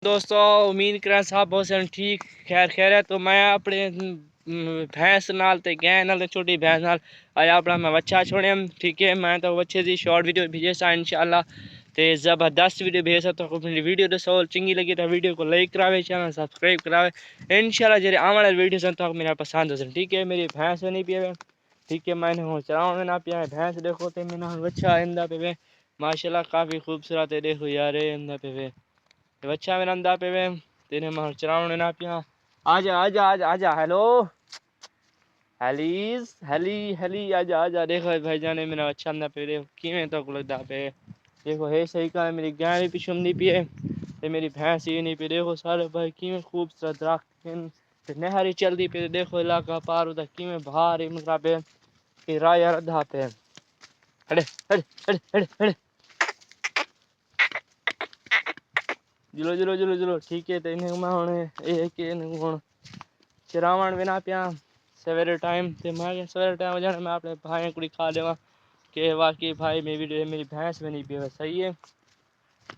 دوستو امید کریں صاحب بہت سن ٹھیک خیر ہے تو میں اپنے بھینس نال تے گائے نال چھوٹی بھینس نال آیا اپنا میں بچہ چھوڑیا ٹھیک ہے میں تو بچے دی شارٹ ویڈیو بھیجے سا انشاءاللہ تے زبردست ویڈیو بھیج سا تو میری ویڈیو دسو چنگی لگی تو ویڈیو کو لائک کراوے چینل سبسکرائب کراوے انشاءاللہ جڑے آنے والی ویڈیو سن تو میرا پسند ہو سن ٹھیک ہے میری بھینس نہیں پیوے ٹھیک ہے میں نے ہوں چراؤں نہ پیا بھینس دیکھو تے میں نے بچہ آئندہ پہ ماشاءاللہ کافی خوبصورت ہے دیکھو یار آئندہ پہ بچہ میرا اندہ پہ تیرے ماں چراؤں نہ پیا آجا ہیلو ہیلی آجا دیکھو بھائی جانے میرا بچہ اندہ پہ دیکھو کیویں تو لگتا پہ دیکھو ہے صحیح کہا میری گائے بھی پیچھے نہیں پیے تے میری بھینس ہی نہیں پی دیکھو سارے بھائی کیویں خوبصورت درخت نہری چلدی پہ دیکھو علاقہ پار ہوتا کیویں بھاری مطلب کہ رایا ردھا پہ ہڑے جلو ٹھیک ہے تے میں ہن کہ ہن چراون بنا پیا سویرے ٹائم تے میں سویرے ٹائم جانا میں اپنے بھائی کو کھا دیواں کہ واقعی بھائی میری بھینس بھی نہیں پیو صحیح ہے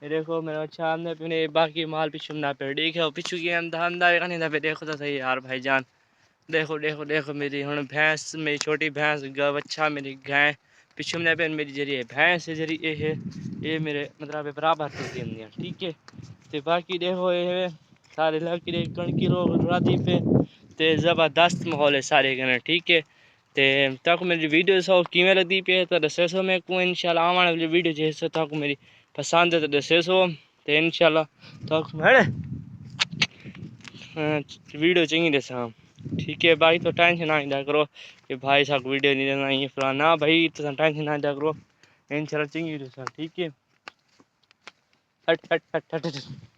یہ دیکھو میرا بچہ اندر پینے باقی مال پیچھے نہ پہ دیکھو پیچھے کی اندر پہ دیکھو تو صحیح یار بھائی جان دیکھو میری ہن بھینس میری چھوٹی بھینس بچہ میری گائے پیچھے میں پہ میری جری بھینس جری ہے یہ میرے مطلب برابر ٹھیک ہے تے باقی دیکھو یہ سارے لڑکی کڑکی راتی پہ تے زبردست ماحول ہے سارے گھر ٹھیک ہے تے تک میری ویڈیو سو کیویں لگی پی تو دسے سو میں کو انشاءاللہ آنے والی ویڈیو جیسے تک میری پسند ہے تو دسے سو تے انشاءاللہ تک ویڈیو چنگی دساں ٹھیک ہے بھائی تو ٹینشن نہ لیا کرو کہ بھائی صاحب ویڈیو نہیں دینا یہ فلانا بھائی تو ٹینشن نہ لیا کرو انشاءاللہ چنگی دساں ٹھیک ہے ہٹ